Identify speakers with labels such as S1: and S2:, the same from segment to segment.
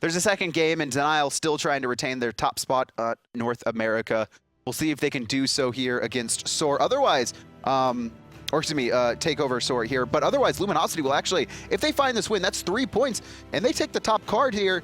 S1: There's a second game, and Denial still trying to retain their top spot North America. We'll see if they can do so here against Soar. Otherwise, or excuse me, take over Soar here. But otherwise, Luminosity will actually, if they find this win, that's 3 points, and they take the top card here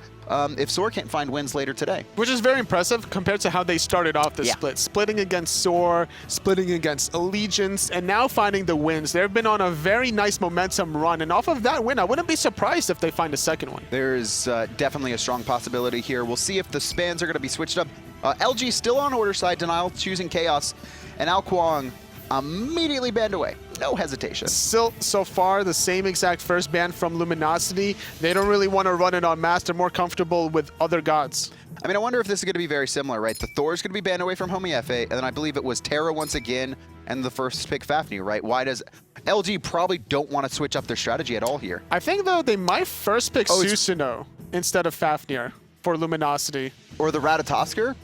S1: if Soar can't find wins later today.
S2: Which is very impressive compared to how they started off the split. Splitting against Soar, splitting against Allegiance, and now finding the wins. They've been on a very nice momentum run, and off of that win, I wouldn't be surprised if they find a second one.
S1: There's definitely a strong possibility here. We'll see if the spans are going to be switched up. LG still on order side, Denial choosing Chaos, and Al Kwong immediately banned away. No hesitation.
S2: Still, so far, the same exact first ban from Luminosity. They don't really want to run it on Mass. They're more comfortable with other gods.
S1: I mean, I wonder if this is going to be very similar, right? The Thor's going to be banned away from Homiefe, and then I believe it was Terra once again, and the first pick Fafnir, right? Why does LG probably don't want to switch up their strategy at all here?
S2: I think, though, they might first pick Susano instead of Fafnir for Luminosity.
S1: Or the Ratatoskr?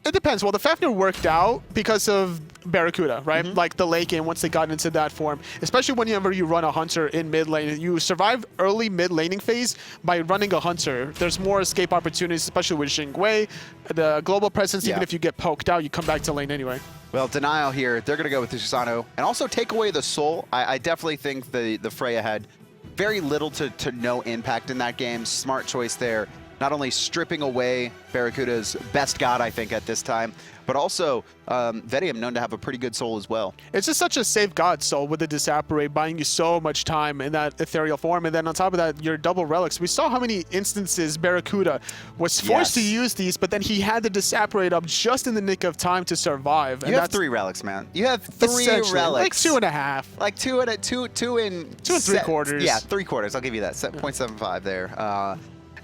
S2: It depends. Well, the Fafnir worked out because of BaRRaCCuDDa, right? Like the late game, once they got into that form. Especially whenever you run a Hunter in mid lane. You survive early mid laning phase by running a Hunter. There's more escape opportunities, especially with Jing, the global presence. Even if you get poked out, you come back to lane anyway.
S1: Well, Denial here, they're going to go with the Susano and also take away the Soul. I definitely think the Freya had very little to no impact in that game. Smart choice there. Not only stripping away BaRRaCCuDDa's best god, I think, at this time, but also Vetium known to have a pretty good soul as well.
S2: It's just such a safe god soul with the Disapparate, buying you so much time in that ethereal form, and then on top of that, your double relics. We saw how many instances BaRRaCCuDDa was forced to use these, but then he had the Disapparate up just in the nick of time to survive.
S1: You have 3 relics, man. You have 3 relics.
S2: Like 2.5.
S1: Like 2 and
S2: 3/4.
S1: Yeah, 3/4. I'll give you that. 0.75 there.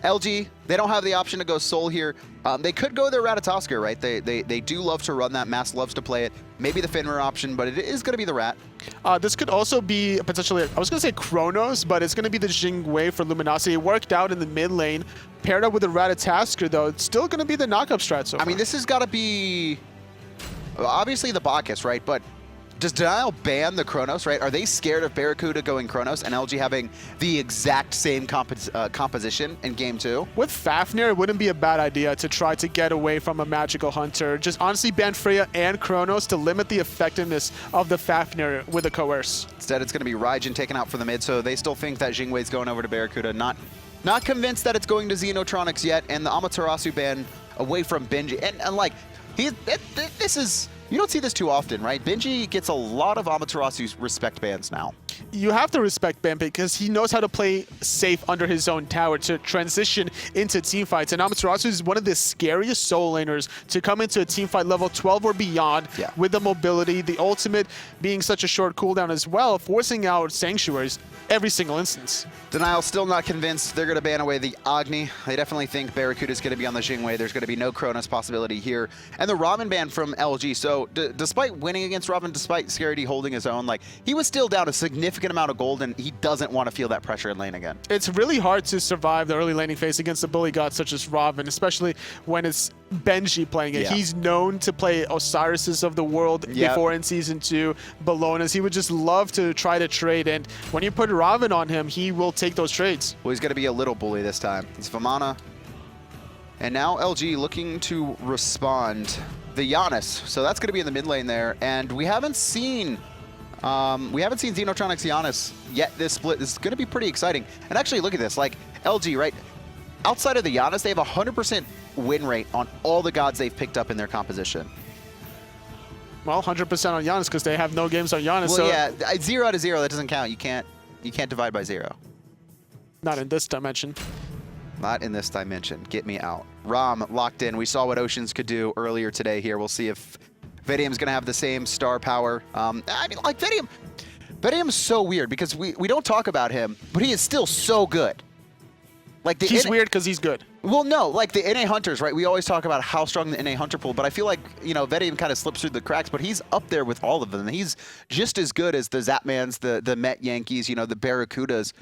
S1: LG, they don't have the option to go Soul here. They could go their Ratatoskr, right? They do love to run that. Mass loves to play it. Maybe the Fenrir option, but it is going to be the Rat.
S2: This could also be potentially, I was going to say Chronos, but it's going to be the Jing for Luminosity. It worked out in the mid lane. Paired up with the Ratatoskr, though, it's still going to be the knockup strat so far.
S1: I mean, this has got to be obviously the Bacchus, right? But does Denial ban the Chronos, right? Are they scared of BaRRaCCuDDa going Chronos and LG having the exact same composition in game 2?
S2: With Fafnir, it wouldn't be a bad idea to try to get away from a magical Hunter. Just honestly ban Freya and Chronos to limit the effectiveness of the Fafnir with a Coerce.
S1: Instead, it's going to be Raijin taken out for the mid, so they still think that Jingwei's going over to BaRRaCCuDDa. Not convinced that it's going to XenoTronics yet, and the Amaterasu ban away from Benji. And like, this is... You don't see this too often, right? Benji gets a lot of Amaterasu's respect bans now.
S2: You have to respect Ben because he knows how to play safe under his own tower to transition into teamfights. And Amaterasu is one of the scariest soul laners to come into a teamfight level 12 or beyond with the mobility, the ultimate being such a short cooldown as well, forcing out Sanctuaries every single instance.
S1: Denial still not convinced they're going to ban away the Agni. They definitely think BaRRaCCuDDa is going to be on the Jingwei. There's going to be no Chronos possibility here. And the Ramen ban from LG. So despite winning against Ramen, despite Scaredy holding his own, like he was still down a significant amount of gold, and he doesn't want to feel that pressure in lane again.
S2: It's really hard to survive the early laning phase against a bully god such as Raven, especially when it's Benji playing it. He's known to play Osiris's of the world before in Season 2, Bellonas. He would just love to try to trade, and when you put Raven on him, he will take those trades.
S1: Well, he's going to be a little bully this time. It's Vamana. And now LG looking to respond. The Janus. So that's going to be in the mid lane there, and we haven't seen XenoTronics Janus yet this split. This is going to be pretty exciting. And actually, look at this. Like, LG, right? Outside of the Janus, they have a 100% win rate on all the gods they've picked up in their composition.
S2: Well, 100% on Janus because they have no games on Janus.
S1: Well,
S2: so
S1: yeah, 0 out of 0, that doesn't count. You can't divide by 0.
S2: Not in this dimension.
S1: Not in this dimension. Get me out. Ram locked in. We saw what Oceans could do earlier today here. We'll see if Vetium's going to have the same star power. I mean, like, Vetium's so weird because we don't talk about him, but he is still so good. Like
S2: he's weird because he's good.
S1: Well, no, like the NA Hunters, right? We always talk about how strong the NA Hunter pool, but I feel like, you know, Vetium kind of slips through the cracks, but he's up there with all of them. He's just as good as the Zapmans, the Met Yankees, you know, the BaRRaCCuDDas,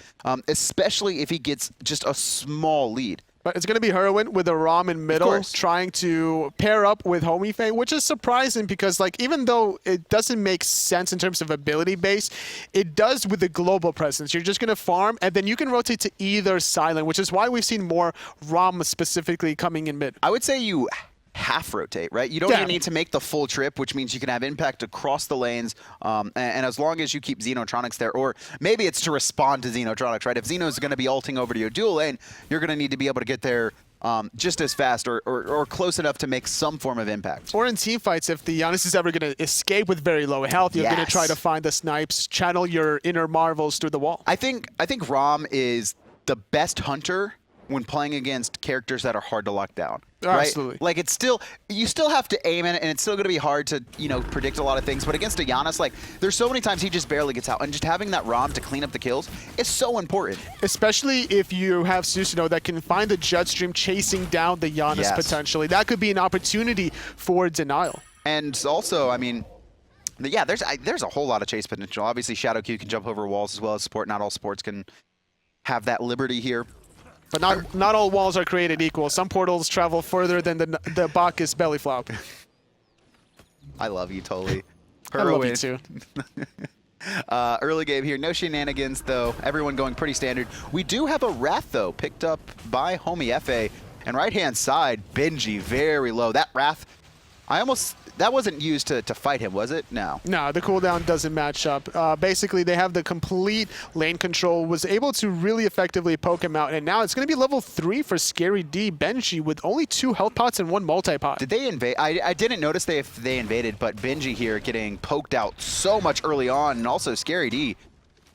S1: especially if he gets just a small lead.
S2: But it's going to be Hurriwind with a Rom in middle, trying to pair up with Homiefe, which is surprising because, like, even though it doesn't make sense in terms of ability base, it does with the global presence. You're just going to farm, and then you can rotate to either silent, which is why we've seen more Rom specifically coming in mid.
S1: I would say you half rotate, right? You don't even need to make the full trip, which means you can have impact across the lanes, and as long as you keep XenoTronics there, or maybe it's to respond to XenoTronics, right? If Xeno's going to be ulting over to your dual lane, you're going to need to be able to get there just as fast or close enough to make some form of impact.
S2: Or in team fights, if the Janus is ever going to escape with very low health, you're going to try to find the snipes, channel your inner marvels through the wall.
S1: I think Rom is the best hunter when playing against characters that are hard to lock down. Right?
S2: Absolutely.
S1: Like, it's still, you still have to aim in it, and it's still going to be hard to, you know, predict a lot of things. But against a Janus, like, there's so many times he just barely gets out, and just having that Rom to clean up the kills is so important.
S2: Especially if you have Susano that can find the jet stream chasing down the Janus potentially. That could be an opportunity for denial.
S1: And also, I mean, yeah, there's a whole lot of chase potential. Obviously, Shadowq can jump over walls as well as support. Not all supports can have that liberty here.
S2: But not all walls are created equal. Some portals travel further than the Bacchus belly flop.
S1: I love you, Toli.
S2: I love you too.
S1: Early game here. No shenanigans, though. Everyone going pretty standard. We do have a Wrath, though, picked up by Homiefe. And right-hand side, Benji, very low. That Wrath, that wasn't used to fight him, was it? No.
S2: No, the cooldown doesn't match up. Basically, they have the complete lane control, was able to really effectively poke him out, and now it's going to be level 3 for ScaryD Benji with only 2 health pots and 1 multi-pot.
S1: Did they invade? I didn't notice if they invaded, but Benji here getting poked out so much early on, and also ScaryD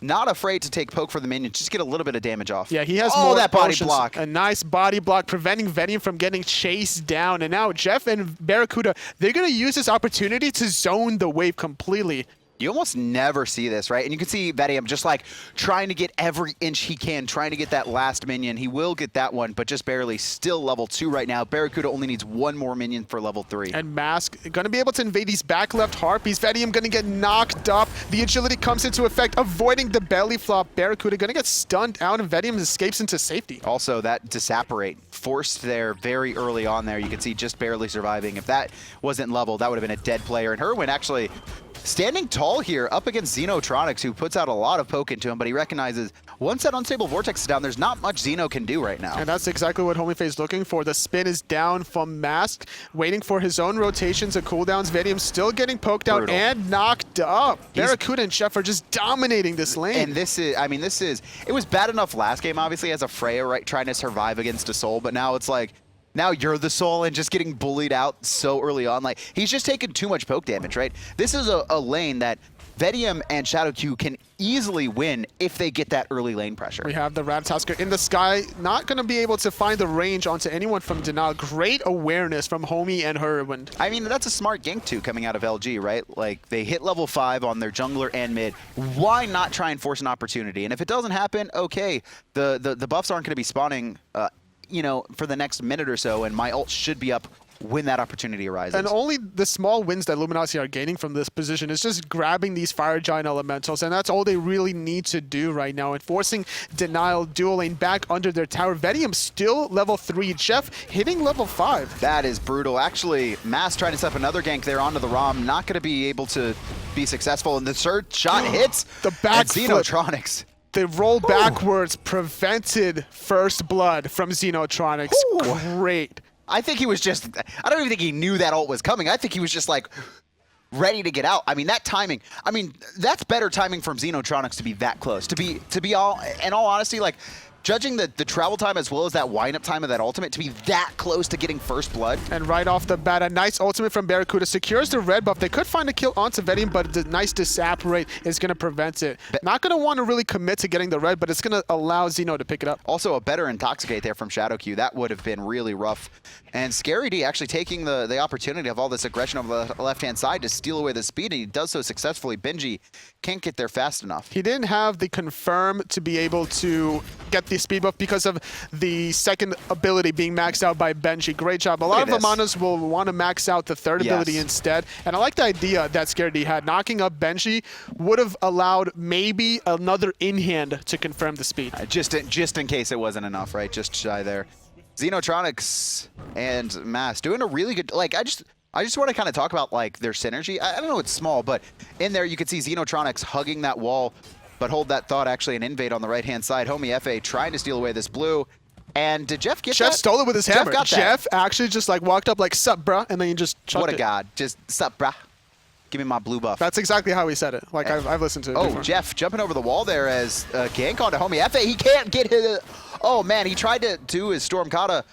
S1: not afraid to take poke for the minion, just get a little bit of damage off.
S2: Yeah, he has more that body block. A nice body block, preventing Vetium from getting chased down. And now Jeff and BaRRaCCuDDa, they're going to use this opportunity to zone the wave completely.
S1: You almost never see this, right? And you can see Vetium just like trying to get every inch he can, trying to get that last minion. He will get that one, but just barely. Still level 2 right now. BaRRaCCuDDa only needs 1 more minion for level 3.
S2: And Mask going to be able to invade these back left harpies. Vetium going to get knocked up. The agility comes into effect, avoiding the belly flop. BaRRaCCuDDa going to get stunned out, and Vetium escapes into safety.
S1: Also, that Disapparate forced there very early on there. You can see just barely surviving. If that wasn't level, that would have been a dead player. And Hurriwind actually standing tall here up against XenoTronics, who puts out a lot of poke into him, but he recognizes once that Unstable Vortex is down, there's not much Xeno can do right now.
S2: And that's exactly what Homiefe is looking for. The spin is down from Mask, waiting for his own rotations and cooldowns. Vetium still getting poked out and knocked up. BaRRaCCuDDa and Jeff are just dominating this lane.
S1: And this is, I mean, it was bad enough last game, obviously, as a Freya, right, trying to survive against a Soul, but now it's like, now you're the Soul and just getting bullied out so early on. Like, he's just taking too much poke damage, right? This is a lane that Vetium and Shadowq can easily win if they get that early lane pressure.
S2: We have the Ratatoskr in the sky, not going to be able to find the range onto anyone from Denial. Great awareness from Homie and Hurriwind.
S1: I mean, that's a smart gank too coming out of LG, right? Like, they hit level 5 on their jungler and mid. Why not try and force an opportunity? And if it doesn't happen, okay, the buffs aren't going to be spawning you know, for the next minute or so, and my ult should be up when that opportunity arises.
S2: And only the small wins that Luminosity are gaining from this position is just grabbing these Fire Giant Elementals, and that's all they really need to do right now, and forcing Denial dual lane back under their tower. Vetium still level 3. Jeff hitting level 5.
S1: That is brutal. Actually, Mass trying to set up another gank there onto the Rom, not going to be able to be successful, and the third shot hits
S2: the back
S1: XenoTronics.
S2: The roll backwards prevented first blood from XenoTronics. Great.
S1: I think he was just, I don't even think he knew that ult was coming. I think he was just like ready to get out. I mean, that timing, I mean, that's better timing from XenoTronics to be that close. To be all, in all honesty, like, judging the travel time as well as that wind-up time of that ultimate, to be that close to getting first blood.
S2: And right off the bat, a nice ultimate from BaRRaCCuDDa secures the red buff. They could find a kill onto Vetium, but the nice Disapparate is going to prevent it. Not going to want to really commit to getting the red, but it's going to allow Xeno to pick it up.
S1: Also, a better Intoxicate there from Shadowq. That would have been really rough. And ScaryD actually taking the opportunity of all this aggression on the left-hand side to steal away the speed, and he does so successfully. Benji can't get there fast enough.
S2: He didn't have the confirm to be able to get the speed buff because of the second ability being maxed out by Benji. Great job. A lot of Vamanas will want to max out the third ability instead. And I like the idea that ScaryD had. Knocking up Benji would have allowed maybe another in-hand to confirm the speed.
S1: Just in case it wasn't enough, right? Just shy there. XenoTronics and Mass doing a really good, like, I just want to kind of talk about like their synergy. I don't know, it's small, but in there you can see XenoTronics hugging that wall, but hold that thought, actually an invade on the right-hand side. Homiefe trying to steal away this blue. And did Jeff get
S2: Jeff
S1: that?
S2: stole it with his hammer.
S1: Jeff
S2: actually just like walked up like, sup, bruh, and then he just chucked
S1: What a
S2: it.
S1: god. Just, sup, bruh. Give me my blue buff.
S2: That's exactly how he said it. Like, I've listened to it before.
S1: Jeff jumping over the wall there as gank onto Homiefe. He can't get his... Oh, man, he tried to do his Storm Kata.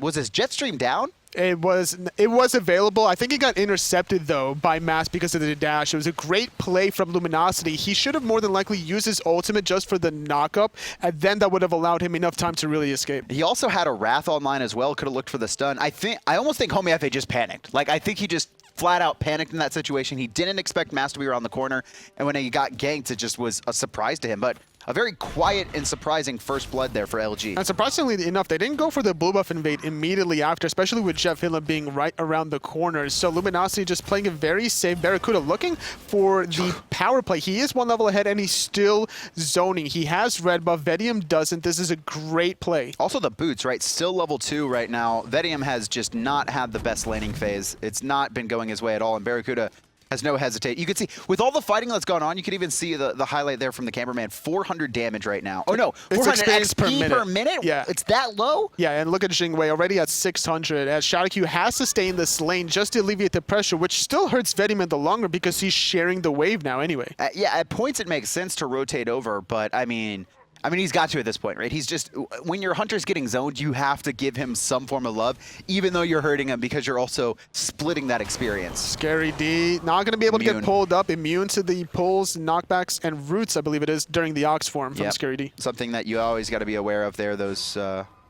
S1: Was his jet stream down?
S2: It was available. I think it got intercepted, though, by Mass because of the dash. It was a great play from Luminosity. He should have more than likely used his ultimate just for the knockup, and then that would have allowed him enough time to really escape.
S1: He also had a Wrath online as well. Could have looked for the stun. I almost think Homiefe just panicked. Like, I think he just flat out panicked in that situation. He didn't expect Mass to be around the corner, and when he got ganked, it just was a surprise to him. But a very quiet and surprising first blood there for LG.
S2: And surprisingly enough, they didn't go for the blue buff invade immediately after, especially with JeffHindla being right around the corners. So Luminosity just playing a very safe BaRRaCCuDDa, looking for the power play. He is one level ahead, and he's still zoning. He has red buff. Vetium doesn't. This is a great play.
S1: Also the boots, right? Still level 2 right now. Vetium has just not had the best laning phase. It's not been going his way at all, and BaRRaCCuDDa has no hesitate. You can see, with all the fighting that's gone on, you can even see the highlight there from the cameraman, 400 damage right now. Oh no, 400 XP per minute?
S2: Yeah.
S1: It's that low?
S2: Yeah, and look at Jing already at 600, as Shadowq has to stay in this lane just to alleviate the pressure, which still hurts Vetium in the long run because he's sharing the wave now anyway.
S1: Yeah, at points it makes sense to rotate over, but I mean, he's got to at this point, right? He's just, when your hunter's getting zoned, you have to give him some form of love, even though you're hurting him because you're also splitting that experience.
S2: ScaryD, not going to be able to get pulled up, immune to the pulls, knockbacks, and roots, I believe it is, during the Ox form from ScaryD.
S1: Something that you always got to be aware of there, those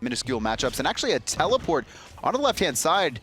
S1: minuscule matchups. And actually a teleport on the left-hand side.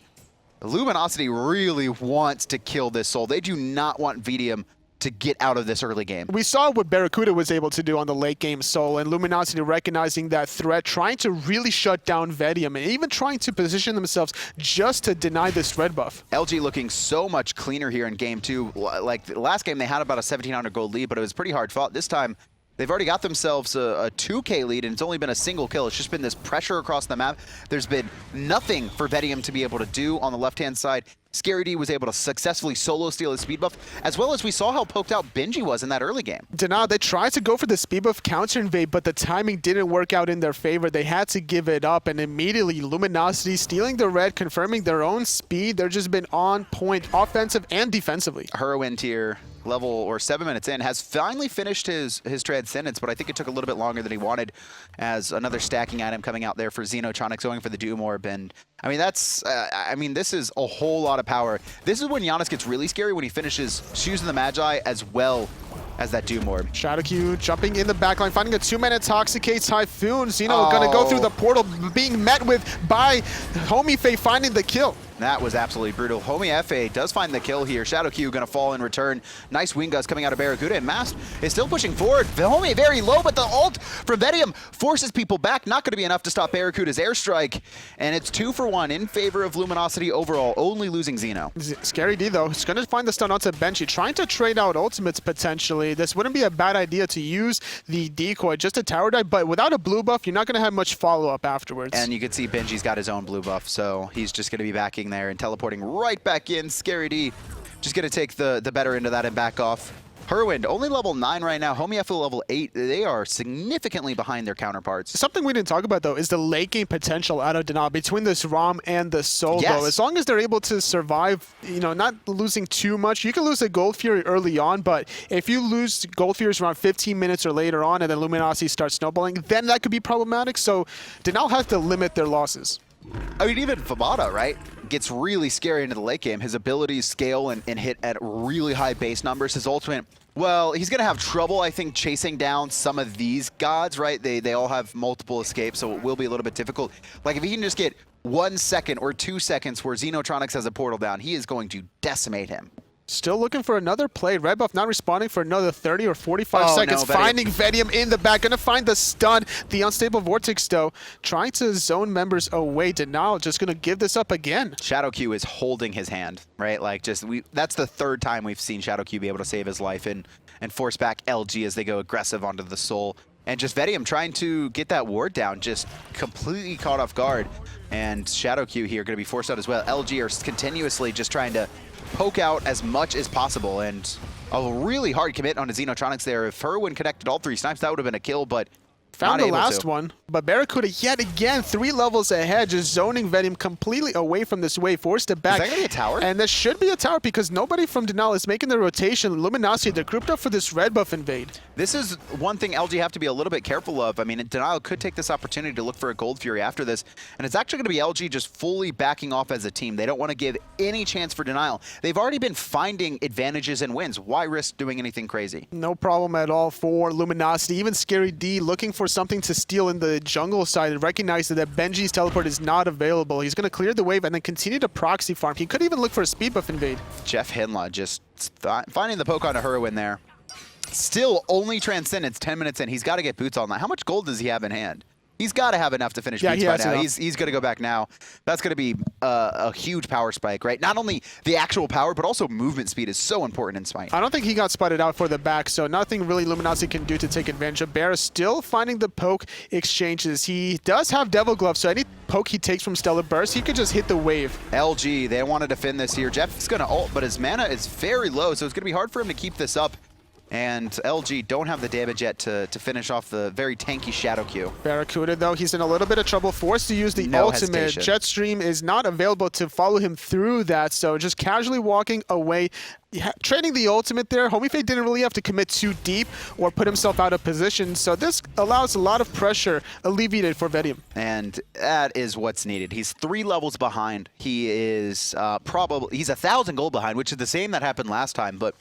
S1: Luminosity really wants to kill this soul. They do not want Vetium to get out of this early game.
S2: We saw what BaRRaCCuDDa was able to do on the late game Soul, and Luminosity recognizing that threat, trying to really shut down Vetium, and even trying to position themselves just to deny this red buff.
S1: LG looking so much cleaner here in game 2. Like the last game, they had about a 1,700 gold lead, but it was pretty hard fought. This time, they've already got themselves a 2K lead, and it's only been a single kill. It's just been this pressure across the map. There's been nothing for Vetium to be able to do on the left-hand side. ScaryD was able to successfully solo steal his speed buff, as well as we saw how poked out Benji was in that early game.
S2: Denial, they tried to go for the speed buff counter invade, but the timing didn't work out in their favor. They had to give it up, and immediately Luminosity stealing the red, confirming their own speed. They've just been on point, offensive and defensively.
S1: Hurriwind here, level or 7 minutes in, has finally finished his Transcendence, but I think it took a little bit longer than he wanted, as another stacking item coming out there for XenoTronics, going for the Doom Orb. And I mean, that's, this is a whole lot of power. This is when Janus gets really scary, when he finishes Shoes in the Magi as well as that Doom Orb.
S2: Shadowq jumping in the backline, finding a 2-man Intoxicates Typhoon. Xeno gonna go through the portal, being met with by Homiefe finding the kill.
S1: That was absolutely brutal. Homiefe does find the kill here. Shadowq gonna fall in return. Nice wing gust coming out of BaRRaCCuDDa, and Mast is still pushing forward. Homie very low, but the ult from Vetium forces people back. Not gonna be enough to stop BaRRaCCuDDa's airstrike, and it's 2-for-1 in favor of Luminosity overall, only losing Xeno.
S2: ScaryD though, is gonna find the stun onto Benji, trying to trade out ultimates potentially. This wouldn't be a bad idea to use the decoy, just a tower dive, but without a blue buff, you're not gonna have much follow-up afterwards.
S1: And you can see Benji's got his own blue buff, so he's just gonna be backing there and teleporting right back in. ScaryD just gonna take the better end of that and back off. Hurriwind, only level 9 right now. Homiefe level 8. They are significantly behind their counterparts.
S2: Something we didn't talk about, though, is the late game potential out of Denial between this Ram and the Soul, though. As long as they're able to survive, not losing too much. You can lose a Gold Fury early on, but if you lose Gold Furies around 15 minutes or later on and then Luminosity starts snowballing, then that could be problematic. So Denial has to limit their losses.
S1: I mean, even Vamana, right, gets really scary into the late game. His abilities scale and hit at really high base numbers. His ultimate, well, he's going to have trouble, I think, chasing down some of these gods, right? They all have multiple escapes, so it will be a little bit difficult. Like, if he can just get 1 second or 2 seconds where XenoTronics has a portal down, he is going to decimate him.
S2: Still looking for another play. Red buff not responding for another 30 or 45 seconds.
S1: No,
S2: finding Vetium in the back. Gonna find the stun. The unstable vortex, though. Trying to zone members away. Denial just gonna give this up again.
S1: Shadowq is holding his hand, right? Like, that's the 3rd time we've seen Shadowq be able to save his life and force back LG as they go aggressive onto the Soul. And just Vetium trying to get that ward down, just completely caught off guard. And Shadowq here going to be forced out as well. LG are continuously just trying to poke out as much as possible. And a really hard commit on a XenoTronics there. If Hurriwind connected all 3 snipes, that would have been a kill, but
S2: found the last one, but BaRRaCCuDDa yet again 3 levels ahead, just zoning Vetium completely away from this wave, forced it back.
S1: Is that going to be a tower?
S2: And there should be a tower because nobody from Denial is making the rotation. Luminosity, they're grouped up for this red buff invade.
S1: This is one thing LG have to be a little bit careful of. I mean, Denial could take this opportunity to look for a Gold Fury after this, and it's actually going to be LG just fully backing off as a team. They don't want to give any chance for Denial. They've already been finding advantages and wins. Why risk doing anything crazy?
S2: No problem at all for Luminosity. Even ScaryD looking for something to steal in the jungle side and recognizes that Benji's teleport is not available. He's going to clear the wave and then continue to proxy farm. He could even look for a speed buff invade.
S1: JeffHindla just finding the poke on a Hurriwind there. Still only Transcendence 10 minutes in. He's got to get boots on that. How much gold does he have in hand? He's got to have enough to finish boots by now. He's going to go back now. That's going to be a huge power spike, right? Not only the actual power, but also movement speed is so important in Smite.
S2: I don't think he got spotted out for the back, so nothing really Luminosity can do to take advantage of. BaRRa still finding the poke exchanges. He does have Devil Glove, so any poke he takes from Stellar Burst, he could just hit the wave.
S1: LG, they want to defend this here. Jeff's going to ult, but his mana is very low, so it's going to be hard for him to keep this up. And LG don't have the damage yet to finish off the very tanky Shadowq.
S2: BaRRaCCuDDa, though, he's in a little bit of trouble, forced to use the ultimate. Jetstream is not available to follow him through that, so just casually walking away. Trading the ultimate there, Homiefe didn't really have to commit too deep or put himself out of position, so this allows a lot of pressure alleviated for Vetium.
S1: And that is what's needed. He's 3 levels behind. He is he's 1,000 gold behind, which is the same that happened last time, but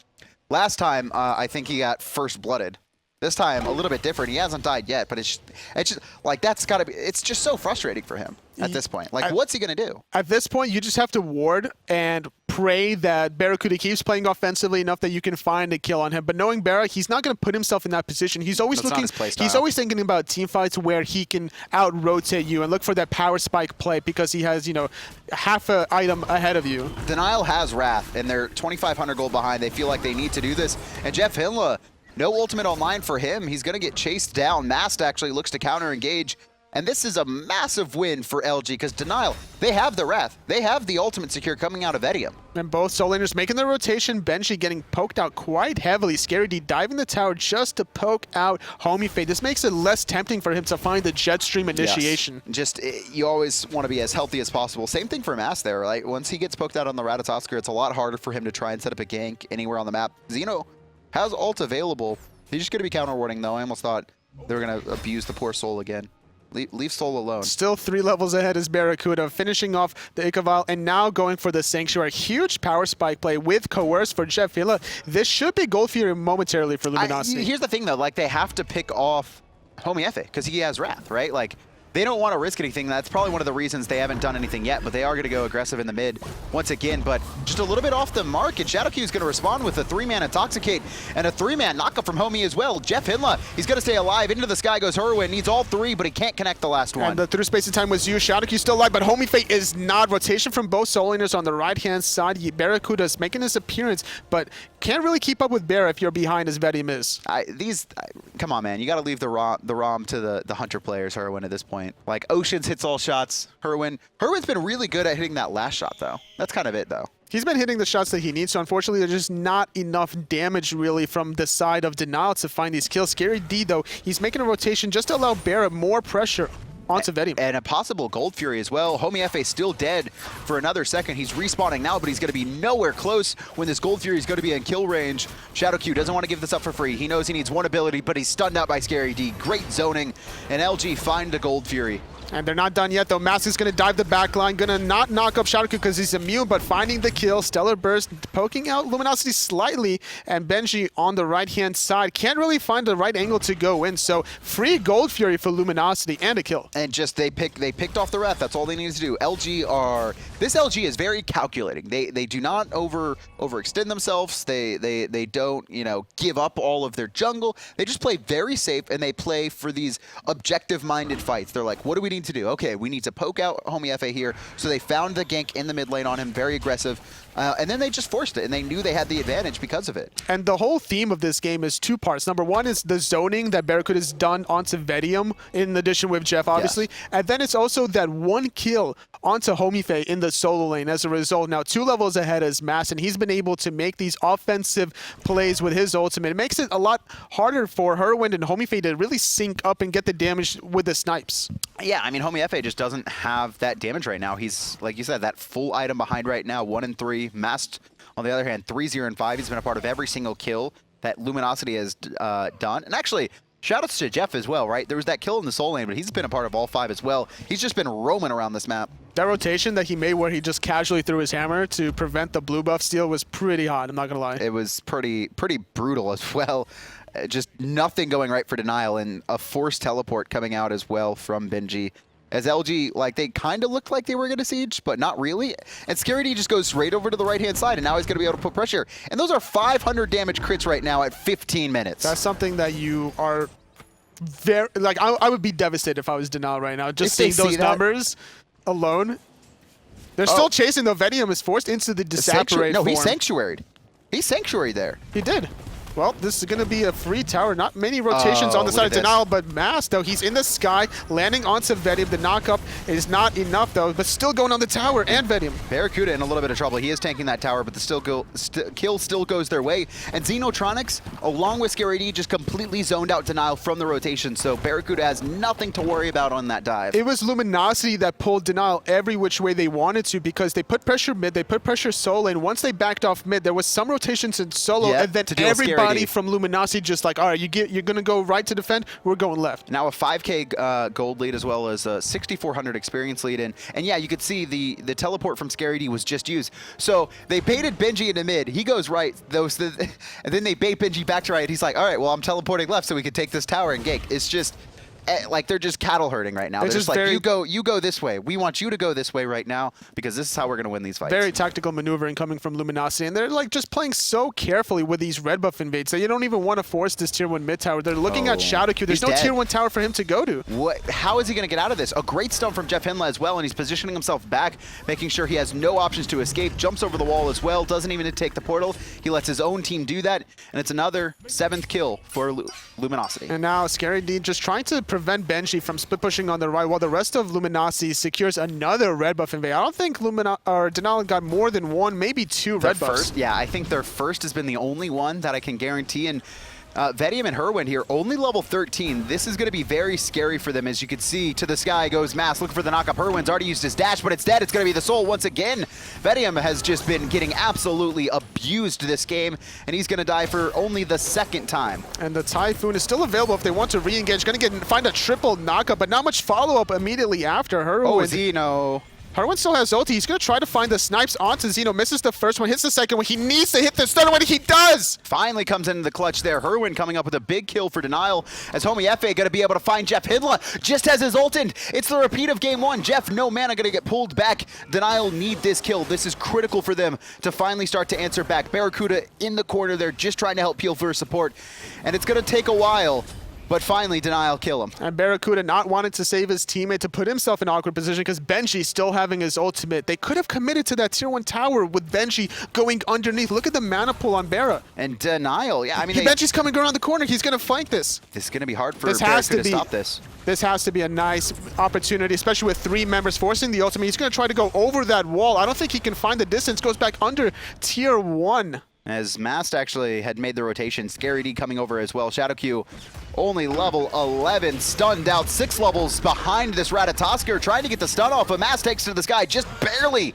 S1: last time, I think he got first blooded. This time, a little bit different. He hasn't died yet, but it's just like that's got to be. It's just so frustrating for him at this point. Like, what's he gonna do? At
S2: this point, you just have to ward and pray that BaRRaCCuDDa keeps playing offensively enough that you can find a kill on him. But knowing BaRRa, he's not gonna put himself in that position. He's always looking. He's always thinking about team fights where he can out rotate you and look for that power spike play because he has half an item ahead of you.
S1: Denial has Wrath, and they're 2,500 gold behind. They feel like they need to do this, and JeffHindla. No ultimate online for him. He's going to get chased down. Mast actually looks to counter-engage. And this is a massive win for LG because Denial, they have the Wrath. They have the ultimate secure coming out of Vetium.
S2: And both soul laners making their rotation. Benji getting poked out quite heavily. ScaryD diving the tower just to poke out Homiefe. This makes it less tempting for him to find the Jetstream initiation.
S1: Yes. Just, you always want to be as healthy as possible. Same thing for Mast there, right? Once he gets poked out on the Ratatoskr, it's a lot harder for him to try and set up a gank anywhere on the map. Xeno has ult available. He's just going to be counter-warding, though. I almost thought they were going to abuse the poor Soul again. Leave Soul alone.
S2: Still 3 levels ahead is BaRRaCCuDDa, finishing off the Icavile and now going for the Sanctuary. Huge power spike play with Coerce for JeffHindla. This should be Gold Fury momentarily for Luminosity.
S1: Here's the thing, though. Like, they have to pick off Homiefe because he has Wrath, right? Like, they don't want to risk anything. That's probably one of the reasons they haven't done anything yet, but they are going to go aggressive in the mid once again. But just a little bit off the mark, and Shadowq is going to respond with a 3-man Intoxicate and a 3-man knockup from Homie as well. JeffHindla, he's going to stay alive. Into the sky goes Hurriwind. Needs all 3, but he can't connect the last one.
S2: And the through space of time was used. Shadowq still alive, but Homiefe is not. Rotation from both soul laners on the right-hand side. BaRRaCCuDDa is making his appearance, but can't really keep up with BaRRa if you're behind as Vetium is.
S1: Come on, man. You got to leave the ROM to the Hunter players, Hurriwind, at this point. Like, Oceans hits all shots. Hurrwind's been really good at hitting that last shot, though. That's kind of it, though.
S2: He's been hitting the shots that he needs, so unfortunately there's just not enough damage, really, from the side of Denial to find these kills. ScaryD, though, he's making a rotation just to allow BaRRa more pressure onto Vetium.
S1: And a possible Gold Fury as well. Homiefe still dead for another second. He's respawning now, but he's going to be nowhere close when this Gold Fury is going to be in kill range. Shadowq doesn't want to give this up for free. He knows he needs one ability, but he's stunned out by ScaryD. Great zoning, and LG find a Gold Fury.
S2: And they're not done yet, though. Mast is going to dive the backline, going to not knock up Shadowq because he's immune, but finding the kill. Stellar Burst poking out Luminosity slightly, and Benji on the right-hand side can't really find the right angle to go in, so free Gold Fury for Luminosity and a kill.
S1: And just they picked off the Wrath. That's all they needed to do. This LG is very calculating. They do not overextend themselves. They don't, give up all of their jungle. They just play very safe, and they play for these objective-minded fights. They're like, what do we need to do? Okay, we need to poke out Homiefe here. So they found the gank in the mid lane on him, very aggressive. And then they just forced it, and they knew they had the advantage because of it.
S2: And the whole theme of this game is two parts. Number one is the zoning that BaRRaCCuDDa has done onto Vetium, in addition with Jeff, obviously. Yes. And then it's also that one kill onto Homiefe in the solo lane as a result. Now 2 levels ahead is Mass, and he's been able to make these offensive plays with his ultimate. It makes it a lot harder for Hurriwind and Homiefe to really sync up and get the damage with the snipes.
S1: Yeah, I mean, Homiefe just doesn't have that damage right now. He's, like you said, that full item behind right now, 1 and 3. Mast, on the other hand, 3, 0, and 5. He's been a part of every single kill that Luminosity has done. And actually, shoutouts to Jeff as well, right? There was that kill in the soul lane, but he's been a part of all 5 as well. He's just been roaming around this map.
S2: That rotation that he made where he just casually threw his hammer to prevent the blue buff steal was pretty hot, I'm not going to lie.
S1: It was pretty brutal as well. Just nothing going right for Denial, and a forced teleport coming out as well from Benji. As LG, like, they kind of looked like they were going to siege, but not really. And ScaryD just goes straight over to the right-hand side, and now he's going to be able to put pressure. And those are 500 damage crits right now at 15 minutes.
S2: That's something that you are very... Like, I would be devastated if I was Denial right now. Just seeing those numbers alone. They're still chasing, though. Vetium is forced into the Disapparate form.
S1: No, he Sanctuaried. He Sanctuaried there.
S2: He did. Well, this is going to be a free tower. Not many rotations on the side of Denial, but Mass, though, he's in the sky, landing onto Vetium. The knockup is not enough, though, but still going on the tower and Vetium.
S1: BaRRaCCuDDa in a little bit of trouble. He is tanking that tower, but the kill still goes their way. And XenoTronics, along with ScaryD, just completely zoned out Denial from the rotation, so BaRRaCCuDDa has nothing to worry about on that dive.
S2: It was Luminosity that pulled Denial every which way they wanted to, because they put pressure mid, they put pressure solo, and once they backed off mid, there was some rotations in solo, and then everybody from Luminosity just like, all right, you're going to go right to defend, we're going left.
S1: Now a 5k gold lead as well as a 6,400 experience lead. And yeah, you could see the teleport from ScaryD was just used. So they baited Benji into mid. He goes right, and then they bait Benji back to right. He's like, all right, well, I'm teleporting left so we can take this tower and gank. It's just... like, they're just cattle herding right now. They're just like, you go this way. We want you to go this way right now because this is how we're going to win these fights.
S2: Very tactical maneuvering coming from Luminosity, and they're like just playing so carefully with these red buff invades that you don't even want to force this tier 1 mid tower. They're looking at Shadowq. There's no tier 1 tower for him to go to.
S1: How is he going to get out of this? A great stun from JeffHindla as well, and he's positioning himself back, making sure he has no options to escape. Jumps over the wall as well. Doesn't even take the portal. He lets his own team do that, and it's another 7th kill for Luminosity.
S2: And now ScaryD just trying to prevent Benji from split pushing on the right, while the rest of Luminosity secures another red buff invade. I don't think Denial got more than 1, maybe 2 red buffs.
S1: Yeah, I think their first has been the only one that I can guarantee. And Vetium and Hurriwind here, only level 13. This is going to be very scary for them. As you can see, to the sky goes Mass, looking for the knockup. Hurriwind's already used his dash, but it's dead. It's going to be the soul once again. Vetium has just been getting absolutely abused this game, and he's going to die for only the 2nd time.
S2: And the Typhoon is still available if they want to re-engage. Going to find a triple knockup, but not much follow-up immediately after Hurriwind.
S1: Oh, Xeno.
S2: Hurriwind still has ulti. He's going to try to find the snipes onto Xeno. Misses the first one, hits the second one. He needs to hit the third one. He does!
S1: Finally comes into the clutch there. Hurriwind coming up with a big kill for Denial, as Homiefe going to be able to find JeffHindla just as his ult end. It's the repeat of game 1. Jeff, no mana, going to get pulled back. Denial need this kill. This is critical for them to finally start to answer back. BaRRaCCuDDa in the corner there, just trying to help peel for support. And it's going to take a while, but finally, Denial kill him.
S2: And BaRRaCCuDDa not wanting to save his teammate to put himself in an awkward position because Benji still having his ultimate. They could have committed to that tier 1 tower with Benji going underneath. Look at the mana pool on BaRRa.
S1: And Denial, yeah, I mean...
S2: Benji's coming around the corner. He's going to fight this.
S1: This is going to be hard for BaRRaCCuDDa to stop this.
S2: This has to be a nice opportunity, especially with 3 members forcing the ultimate. He's going to try to go over that wall. I don't think he can find the distance. Goes back under tier 1.
S1: As Mast actually had made the rotation, ScaryD coming over as well. Shadowq only level 11, stunned out 6 levels behind this Ratatoskr, trying to get the stun off, but Mast takes to the sky just barely.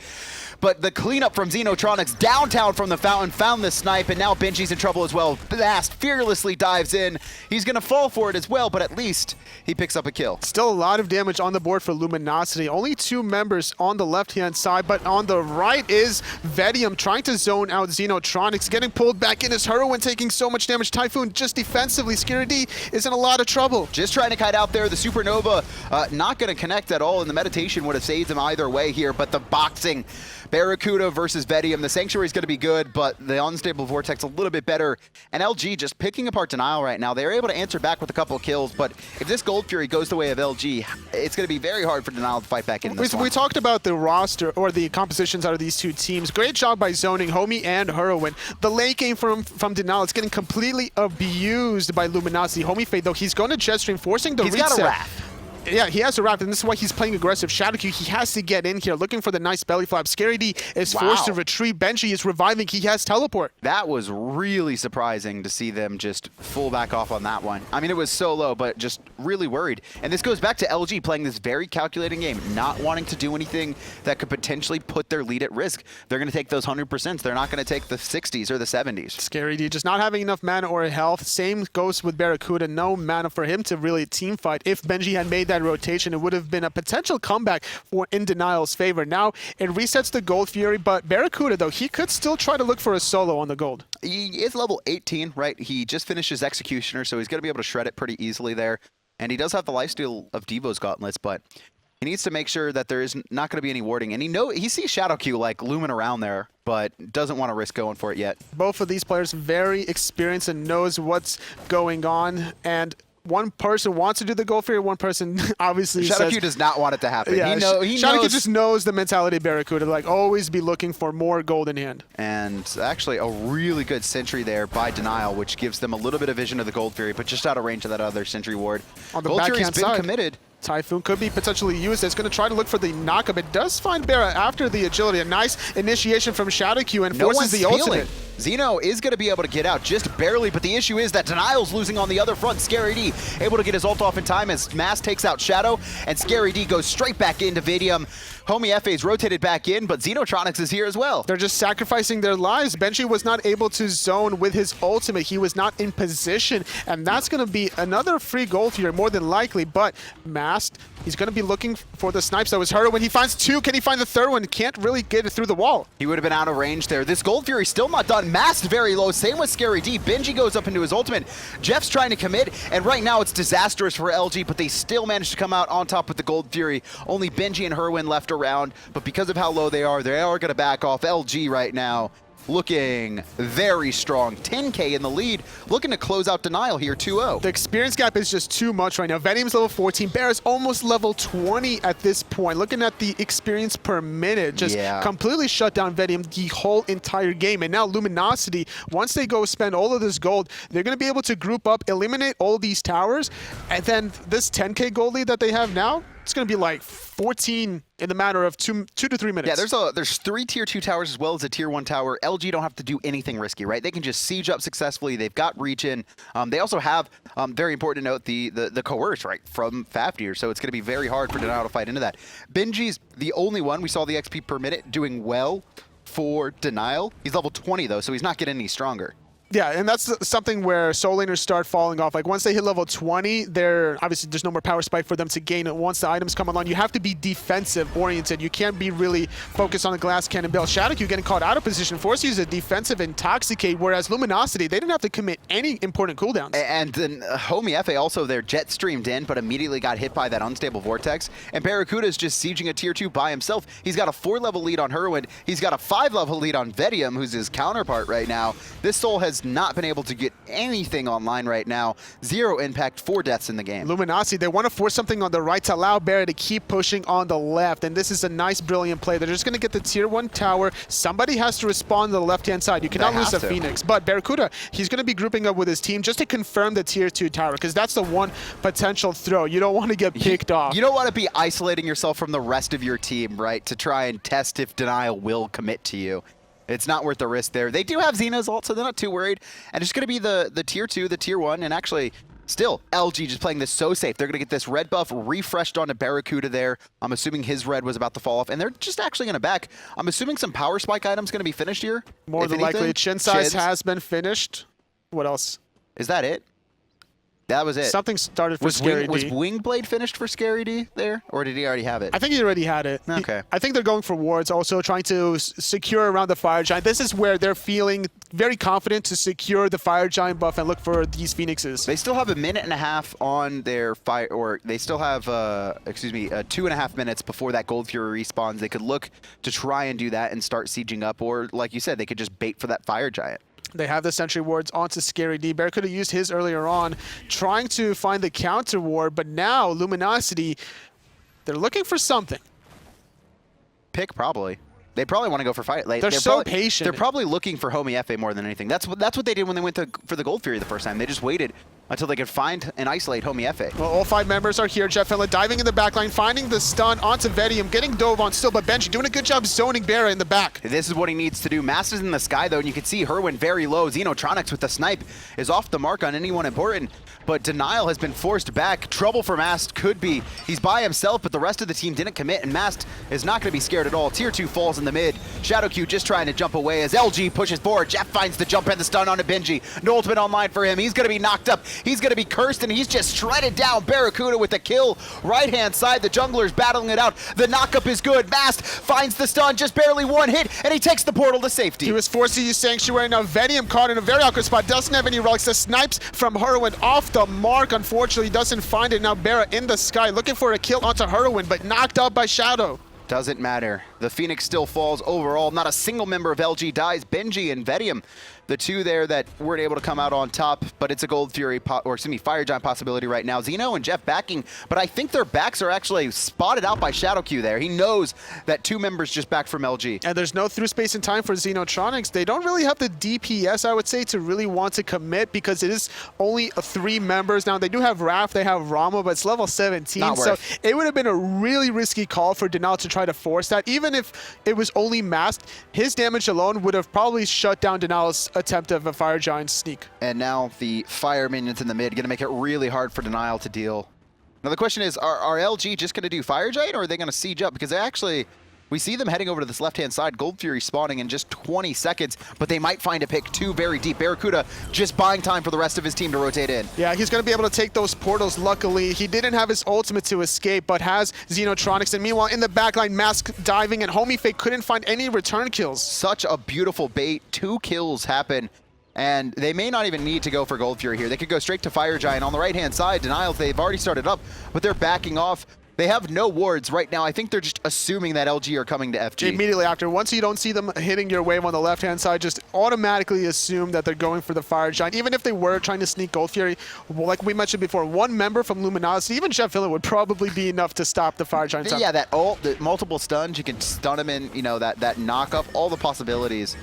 S1: But the cleanup from XenoTronics downtown from the fountain found the snipe, and now Benji's in trouble as well. Mast fearlessly dives in. He's going to fall for it as well, but at least he picks up a kill.
S2: Still a lot of damage on the board for Luminosity. Only 2 members on the left-hand side, but on the right is Vetium trying to zone out XenoTronics. Getting pulled back in is Hurriwind taking so much damage. Typhoon just defensively. ScaryD is in a lot of trouble.
S1: Just trying to kite out there. The Supernova not going to connect at all, and the meditation would have saved him either way here, but the boxing BaRRaCCuDDa versus Vetium. The Sanctuary is going to be good, but the Unstable Vortex a little bit better. And LG just picking apart Denial right now. They're able to answer back with a couple of kills, but if this Gold Fury goes the way of LG, it's going to be very hard for Denial to fight back in this one.
S2: We talked about the roster, or the compositions out of these two teams. Great job by zoning Homie and Hurriwind. The late game from Denial, it's getting completely abused by Luminosity. Homiefe, though, he's going to Jetstream, forcing the reset.
S1: He's got a Wrath.
S2: Yeah, he has a Wrath, and this is why he's playing aggressive. Shadowq, he has to get in here, looking for the nice belly flap. ScaryD is forced to retreat. Benji is reviving. He has teleport.
S1: That was really surprising to see them just full back off on that one. I mean, it was so low, but just really worried. And this goes back to LG playing this very calculating game, not wanting to do anything that could potentially put their lead at risk. They're going to take those 100%. They're not going to take the 60s or the 70s.
S2: ScaryD just not having enough mana or health. Same goes with BaRRaCCuDDa. No mana for him to really team fight. If Benji had made that rotation, it would have been a potential comeback for in Denial's favor. Now it resets the Gold Fury, but BaRRaCCuDDa, though, he could still try to look for a solo on the gold.
S1: He is level 18, right? He just finished his Executioner, so he's going to be able to shred it pretty easily there. And he does have the lifesteal of Devo's Gauntlets, but he needs to make sure that there is not going to be any warding. And he sees Shadowq like looming around there, but doesn't want to risk going for it yet.
S2: Both of these players very experienced and knows what's going on. And one person wants to do the Gold Fury, one person obviously
S1: Shadowq does not want it to happen.
S2: Yeah,
S1: Shadowq
S2: knows. Just knows the mentality of BaRRaCCuDDa, like always be looking for more gold in hand.
S1: And actually a really good sentry there by Denial, which gives them a little bit of vision of the Gold Fury, but just out of range of that other sentry ward.
S2: On the
S1: Gold Fury's
S2: backhand
S1: been
S2: side,
S1: committed.
S2: Typhoon could be potentially used. It's going to try to look for the knockup. It does find BaRRa after the agility. A nice initiation from Shadowq and forces the ultimate.
S1: Xeno is going to be able to get out just barely, but the issue is that Denial's losing on the other front. ScaryD able to get his ult off in time as Mass takes out Shadow, and ScaryD goes straight back into Vetium. Homiefe is rotated back in, but XenoTronics is here as well.
S2: They're just sacrificing their lives. Benji was not able to zone with his ultimate. He was not in position, and that's going to be another free gold here, more than likely, but Masked, he's going to be looking for the snipes. That was Hurriwind. When he finds two, can he find the third one? Can't really get it through the wall.
S1: He would have been out of range there. This Gold Fury still not done. Masked very low. Same with ScaryD. Benji goes up into his ultimate. Jeff's trying to commit, and right now it's disastrous for LG, but they still managed to come out on top with the Gold Fury. Only Benji and Hurriwind left around, but because of how low they are going to back off. LG right now looking very strong. 10K in the lead, looking to close out Denial here 2-0.
S2: The experience gap is just too much right now. Vetium's level 14. BaRRa's almost level 20 at this point. Looking at the experience per minute, just completely shut down Vetium the whole entire game. And now Luminosity, once they go spend all of this gold, they're going to be able to group up, eliminate all these towers, and then this 10K gold lead that they have now, it's going to be like 14 in the matter of two to 3 minutes.
S1: Yeah, there's 3 tier 2 towers as well as a tier 1 tower. LG don't have to do anything risky, right? They can just siege up successfully. They've got reach in. They also have, very important to note, the coerce, right, from Fafnir. So it's going to be very hard for Denial to fight into that. Benji's the only one we saw the XP per minute doing well for Denial. He's level 20 though, so he's not getting any stronger.
S2: Yeah, and that's something where soul laners start falling off. Like once they hit level 20, obviously there's no more power spike for them to gain. Once the items come along, you have to be defensive oriented. You can't be really focused on the glass cannon build. Shadowq getting caught out of position, forced to use a defensive intoxicate, whereas Luminosity, they didn't have to commit any important cooldowns.
S1: And then Homiefe also there jet streamed in, but immediately got hit by that unstable vortex. And BaRRaCCuDDa is just sieging a tier 2 by himself. He's got a 4-level lead on Hurriwind. He's got a 5-level lead on Vetium, who's his counterpart right now. This soul has not been able to get anything online right now. 0 impact, 4 deaths in the game.
S2: Luminosity, they want to force something on the right to allow BaRRa to keep pushing on the left, and this is a nice, brilliant play. They're just going to get the tier 1 tower. Somebody has to respond to the left-hand side. You cannot lose a Phoenix, but BaRRaCCuDDa, he's going to be grouping up with his team just to confirm the tier 2 tower, because that's the one potential throw. You don't want to get picked off.
S1: You don't want to be isolating yourself from the rest of your team, right, to try and test if Denial will commit to you. It's not worth the risk there. They do have Xeno's ult, so they're not too worried. And it's going to be the tier 2, the tier 1, and actually, still, LG just playing this so safe. They're going to get this red buff refreshed onto BaRRaCCuDDa there. I'm assuming his red was about to fall off, and they're just actually going to back. I'm assuming some power spike items going to be finished here.
S2: More than likely, Chin size has been finished. What else?
S1: Is that it? That was it.
S2: Something started for Scary D.
S1: Was Wingblade finished for Scary D there, or did he already have it?
S2: I think he already had it.
S1: Okay.
S2: I think they're going for wards, also trying to secure around the Fire Giant. This is where they're feeling very confident to secure the Fire Giant buff and look for these Phoenixes.
S1: They still have a minute and a half on their fire, or they still have, 2.5 minutes before that Gold Fury respawns. They could look to try and do that and start sieging up, or like you said, they could just bait for that Fire Giant.
S2: They have the sentry wards onto Scary D. BaRRaCCuDDa used his earlier on, trying to find the counter ward, but now Luminosity, they're looking for something.
S1: Pick probably. They probably want to go for fight.
S2: They're so patient.
S1: They're probably looking for Homiefe more than anything. That's what they did when they went for the Gold Fury the first time. They just waited until they could find and isolate Homiefe.
S2: Well, all 5 members are here. JeffHindla diving in the backline, finding the stun onto Vetium, getting dove on still, but Benji doing a good job zoning BaRRa in the back.
S1: This is what he needs to do. Mast is in the sky, though, and you can see Hurriwind very low. XenoTronics with the snipe is off the mark on anyone important, but Denial has been forced back. Trouble for Mast could be. He's by himself, but the rest of the team didn't commit, and Mast is not going to be scared at all. Tier 2 falls in the mid. Shadowq just trying to jump away as LG pushes forward. Jeff finds the jump and the stun onto Benji. No ultimate online for him. He's going to be knocked up. He's going to be cursed, and he's just shredded down. BaRRaCCuDDa with the kill. Right-hand side, the jungler's battling it out. The knockup is good. Mast finds the stun, just barely one hit, and he takes the portal to safety.
S2: He was forced to use Sanctuary. Now Vetium caught in a very awkward spot. Doesn't have any relics. The snipes from Hurriwind off the mark. Unfortunately, doesn't find it. Now BaRRa in the sky looking for a kill onto Hurriwind, but knocked out by Shadow.
S1: Doesn't matter. The Phoenix still falls overall. Not a single member of LG dies. Benji and Vetium, the two there that weren't able to come out on top, but it's a Gold Fury, Fire Giant possibility right now. Xeno and Jeff backing, but I think their backs are actually spotted out by Shadowq there. He knows that 2 members just back from LG.
S2: And there's no through space and time for XenoTronics. They don't really have the DPS, I would say, to really want to commit because it is only 3 members. Now, they do have Raph, they have Rama, but it's level 17.
S1: Not
S2: so
S1: worth.
S2: it would have been a really risky call for Denial to try to force that. Even if it was only masked, his damage alone would have probably shut down Denial's attempt of a Fire Giant sneak.
S1: And now the fire minions in the mid, going to make it really hard for Denial to deal. Now the question is, are LG just going to do Fire Giant, or are they going to siege up? Because they actually, we see them heading over to this left-hand side. Gold Fury spawning in just 20 seconds, but they might find a pick 2 very deep. BaRRaCCuDDa just buying time for the rest of his team to rotate in.
S2: Yeah, he's going to be able to take those portals, luckily. He didn't have his ultimate to escape, but has XenoTronics. And meanwhile, in the backline, Mask diving, and Homiefe couldn't find any return kills.
S1: Such a beautiful bait. 2 kills happen. And they may not even need to go for Gold Fury here. They could go straight to Fire Giant on the right-hand side. Denials, they've already started up, but they're backing off. They have no wards right now. I think they're just assuming that LG are coming to FG.
S2: Immediately after, once you don't see them hitting your wave on the left-hand side, just automatically assume that they're going for the Fire Giant. Even if they were trying to sneak Gold Fury, like we mentioned before, 1 member from Luminosity, even JeffHindla would probably be enough to stop the Fire Giant.
S1: Yeah, that ult, the multiple stuns, you can stun him in, you know, that knock-up, all the possibilities.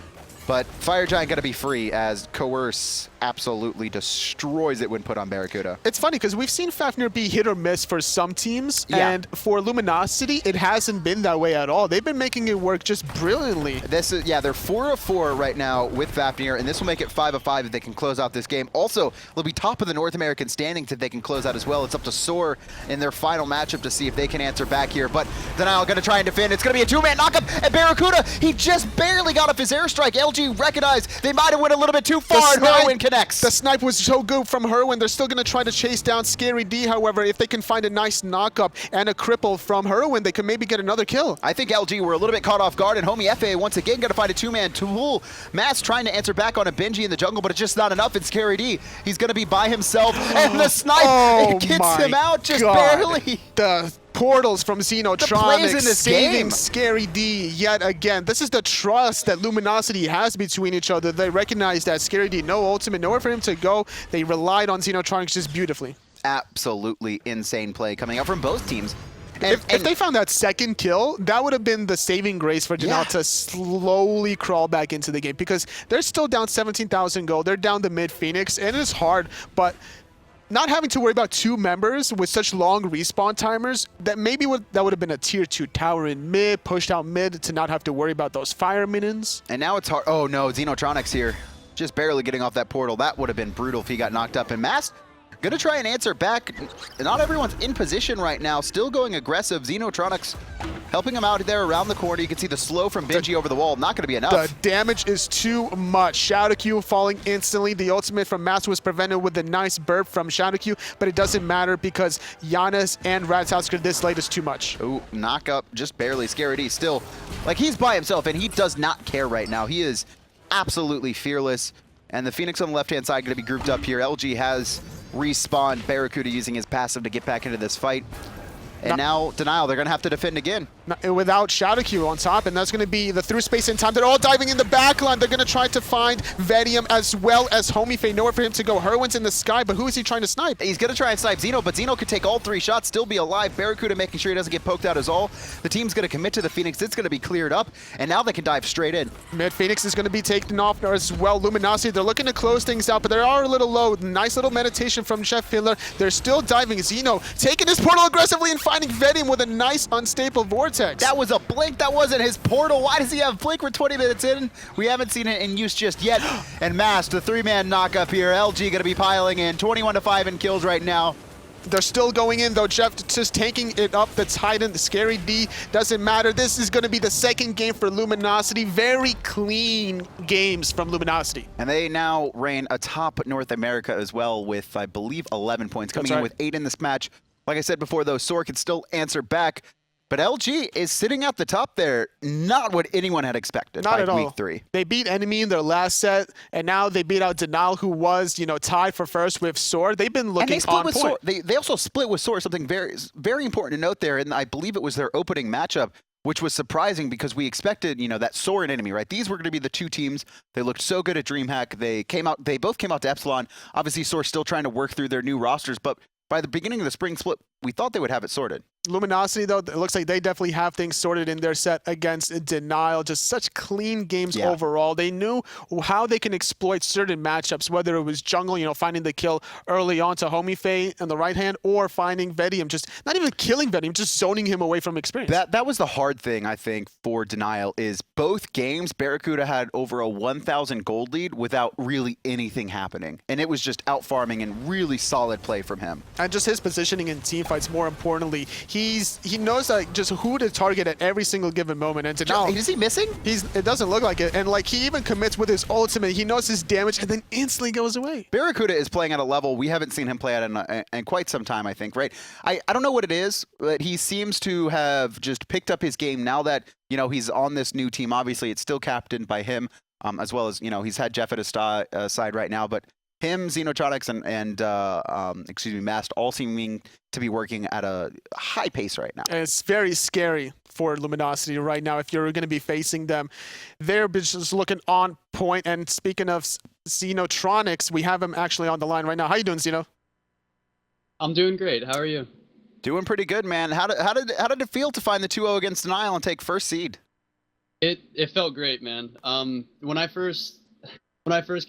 S1: But Fire Giant got to be free as Coerce absolutely destroys it when put on BaRRaCCuDDa.
S2: It's funny because we've seen Fafnir be hit or miss for some teams, and for Luminosity, it hasn't been that way at all. They've been making it work just brilliantly.
S1: This is, yeah, they're 4 of 4 right now with Fafnir, and this will make it 5 of 5 if they can close out this game. Also, they'll be top of the North American standings if they can close out as well. It's up to Soar in their final matchup to see if they can answer back here. But Denial going to try and defend. It's going to be a 2-man knockup, and BaRRaCCuDDa, he just barely got off his airstrike. LG recognized they might have went a little bit too far, and Hurriwind connects.
S2: The snipe was so good from Hurriwind. They're still going to try to chase down Scary D. However, if they can find a nice knockup and a cripple from Hurriwind, they can maybe get another kill.
S1: I think LG were a little bit caught off guard, and Homiefe once again going to find a 2-man tool. Matt's trying to answer back on a Benji in the jungle, but it's just not enough. It's Scary D. He's going to be by himself, and the snipe it gets him out just barely.
S2: The portals from XenoTronics saving
S1: game.
S2: Scary D yet again. This is the trust that Luminosity has between each other. They recognize that Scary D, no ultimate, nowhere for him to go. They relied on XenoTronics just beautifully.
S1: Absolutely insane play coming out from both teams.
S2: If they found that second kill, that would have been the saving grace for Janus to slowly crawl back into the game, because they're still down 17,000 gold. They're down the mid Phoenix, and it's hard, but not having to worry about 2 members with such long respawn timers, that maybe that would have been a tier 2 tower in mid, pushed out mid to not have to worry about those fire minions.
S1: And now it's hard. Oh no, XenoTronics here. Just barely getting off that portal. That would have been brutal if he got knocked up. And Mast Gonna try and answer back. Not everyone's in position right now. Still going aggressive. XenoTronics helping him out there around the corner. You can see the slow from Benji over the wall. Not gonna be enough.
S2: The damage is too much. Shadowq falling instantly. The ultimate from Master was prevented with a nice burp from Shadowq, but it doesn't matter because Janus and Ratatoskr this late is too much.
S1: Ooh, knock up, just barely. Scary D still, like he's by himself and he does not care right now. He is absolutely fearless. And the Phoenix on the left-hand side going to be grouped up here. LG has respawned BaRRaCCuDDa using his passive to get back into this fight. And now Denial, they're going to have to defend again.
S2: Without Shadowq on top, and that's going to be the through space in time. They're all diving in the back line. They're going to try to find Vetium as well as Homiefe. Nowhere for him to go. Hurriwind's in the sky, but who is he trying to snipe?
S1: He's going to try and snipe Xeno, but Xeno could take all 3 shots, still be alive. BaRRaCCuDDa making sure he doesn't get poked out as all. The team's going to commit to the Phoenix. It's going to be cleared up, and now they can dive straight in.
S2: Mid Phoenix is going to be taken off as well. Luminosity, they're looking to close things out, but they are a little low. Nice little meditation from JeffHindla. They're still diving. Xeno taking his portal aggressively and finding Vetium with a nice unstable vortex.
S1: That was a blink. That wasn't his portal. Why does he have blink? We're 20 minutes in. We haven't seen it in use just yet. And Mast, the 3-man knock up here. LG going to be piling in 21-5 in kills right now.
S2: They're still going in though. Jeff just taking it up. The Titan, the Scary D, doesn't matter. This is going to be the second game for Luminosity. Very clean games from Luminosity.
S1: And they now reign atop North America as well with, I believe, 11 points. Coming in with 8 in this match. Like I said before, though, Soar can still answer back. But LG is sitting at the top there. Not what anyone had expected.
S2: Not at all.
S1: Week 3.
S2: They beat Enemy in their last set, and now they beat out Denial, who was, tied for first with Soar. They've been looking on point.
S1: Soar. They also split with Soar, something very, very important to note there. And I believe it was their opening matchup, which was surprising because we expected, that Soar and Enemy, right? These were going to be the 2 teams. They looked so good at DreamHack. They both came out to Epsilon. Obviously, Soar still trying to work through their new rosters, but by the beginning of the spring split, we thought they would have it sorted.
S2: Luminosity, though, it looks like they definitely have things sorted in their set against Denial. Just such clean games overall. They knew how they can exploit certain matchups, whether it was jungle, finding the kill early on to Homiefe on the right hand, or finding Vetium, just not even killing Vetium, just zoning him away from experience.
S1: That was the hard thing, I think, for Denial, is both games, BaRRaCCuDDa had over a 1,000 gold lead without really anything happening. And it was just out farming and really solid play from him.
S2: And just his positioning in teamfights, more importantly, he knows just who to target at every single given moment. And Denial,
S1: is he missing?
S2: It doesn't look like it. And he even commits with his ultimate. He knows his damage and then instantly goes away.
S1: BaRRaCCuDDa is playing at a level we haven't seen him play at in quite some time, I think, right? I don't know what it is, but he seems to have just picked up his game now that, he's on this new team. Obviously, it's still captained by him, as well as, he's had Jeff at his side right now, but him, XenoTronics, and Mast all seeming to be working at a high pace right now.
S2: And it's very scary for Luminosity right now if you're going to be facing them. They're just looking on point. And speaking of XenoTronics, we have him actually on the line right now. How you doing, Xeno?
S3: I'm doing great. How are you?
S1: Doing pretty good, man. How did it feel to find the 2-0 against Denial and take first seed?
S3: It felt great, man. When I first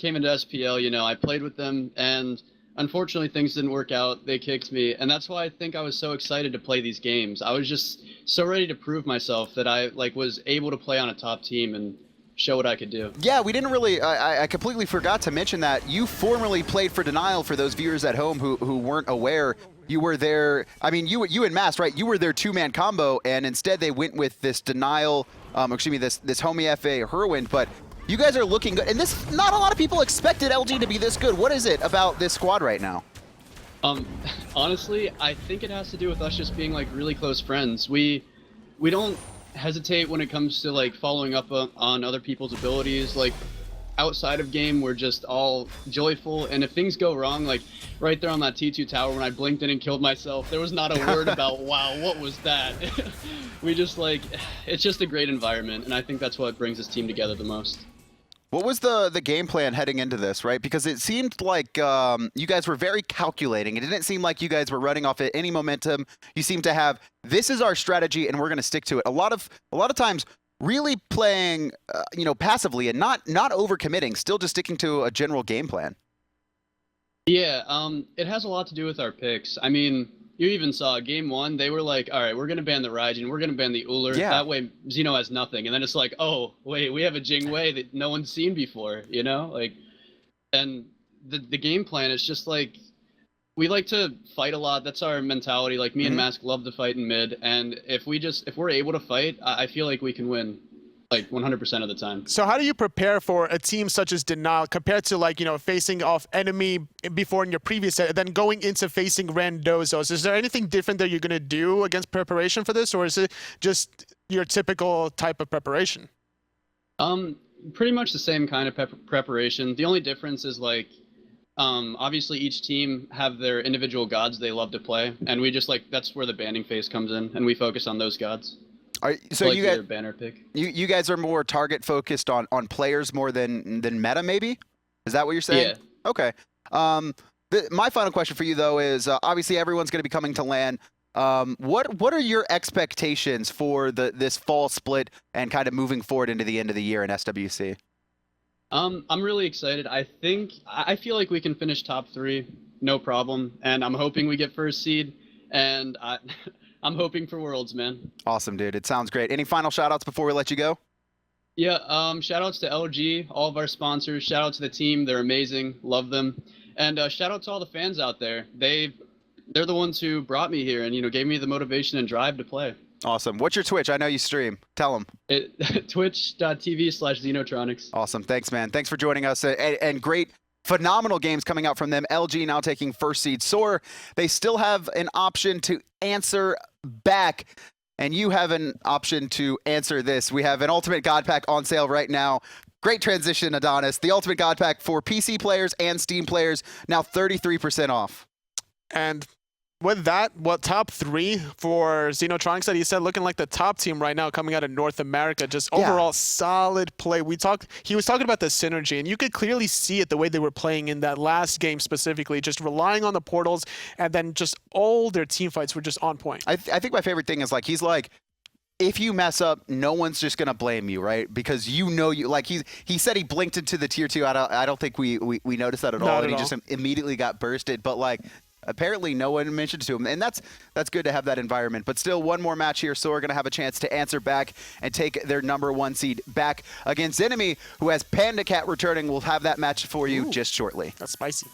S3: came into SPL, I played with them, and unfortunately things didn't work out. They kicked me, and that's why I think I was so excited to play these games. I was just so ready to prove myself that I was able to play on a top team and show what I could do.
S1: Yeah, we didn't really, I completely forgot to mention that you formerly played for Denial. For those viewers at home who weren't aware. You were there, you and Mast, right? You were their 2-man combo, and instead they went with this Denial, this Homiefe Hurriwind, but you guys are looking good. And not a lot of people expected LG to be this good. What is it about this squad right now?
S3: Honestly, I think it has to do with us just being really close friends. We don't hesitate when it comes to following up on other people's abilities. Outside of game, we're just all joyful, and if things go wrong, right there on that T2 tower when I blinked in and killed myself, there was not a word about, wow, what was that? We just it's just a great environment, and I think that's what brings this team together the most.
S1: What was the game plan heading into this, right? Because it seemed like you guys were very calculating. It didn't seem like you guys were running off at any momentum. You seem to have, this is our strategy and we're going to stick to it. A lot of times, really playing, passively and not overcommitting, still just sticking to a general game plan.
S3: Yeah, it has a lot to do with our picks. You even saw game 1, they were like, all right, we're going to ban the Raijin, we're going to ban the Ullr.
S1: Yeah.
S3: That way Xeno has nothing. And then it's like, oh, wait, we have a Jing Wei that no one's seen before, And the game plan is just we like to fight a lot. That's our mentality. Like me and Mask love to fight in mid, and if we're able to fight, I feel like we can win, like 100% of the time.
S2: So how do you prepare for a team such as Denial compared to, like, you know, facing off enemy before in your previous set, and then going into facing Randozos? Is there anything different that you're going to do against preparation for this, or is it just your typical type of preparation?
S3: Pretty much the same kind of preparation. The only difference is, like, obviously each team have their individual gods they love to play, and we just, like, that's where the banding phase comes in, and we focus on those gods.
S1: So
S3: like
S1: you guys,
S3: banner pick.
S1: You guys are more target focused on players more than meta, maybe? Is that what you're saying?
S3: Yeah.
S1: Okay. My final question for you though is obviously everyone's going to be coming to LAN. What are your expectations for this fall split and kind of moving forward into the end of the year in SWC?
S3: I'm really excited. I feel like we can finish top 3, no problem, and I'm hoping we get first seed, and I'm hoping for Worlds, man. Awesome, dude. It sounds great. Any final shout-outs before we let you go? Yeah, shout-outs to LG, all of our sponsors. Shout-out to the team. They're amazing. Love them. And shout-out to all the fans out there. They're the ones who brought me here and, you know, gave me the motivation and drive to play. Awesome. What's your Twitch? I know you stream. Tell them. Twitch.tv/XenoTronics. Awesome. Thanks, man. Thanks for joining us. And great, phenomenal games coming out from them. LG now taking first seed. Soar, they still have an option to answer back, and you have an option to answer this. We have an Ultimate God Pack on sale right now. Great transition, Adonis. The Ultimate God Pack for PC players and Steam players, now 33% off. And with that, top 3 for XenoTronics that he said, looking like the top team right now coming out of North America. Just overall solid play. He was talking about the synergy, and you could clearly see it the way they were playing in that last game specifically, just relying on the portals, and then just all their team fights were just on point. I think my favorite thing is, like, he's like, if you mess up, no one's just gonna blame you, right? Because you know you, like, he said he blinked into the tier 2. I don't think we noticed that at all, and he just immediately got bursted. But, like, apparently no one mentioned it to him, and that's good to have that environment. But still, one more match here, so we're going to have a chance to answer back and take their #1 seed back against Enemy, who has Panda Cat returning. We'll have that match for you just shortly. That's spicy.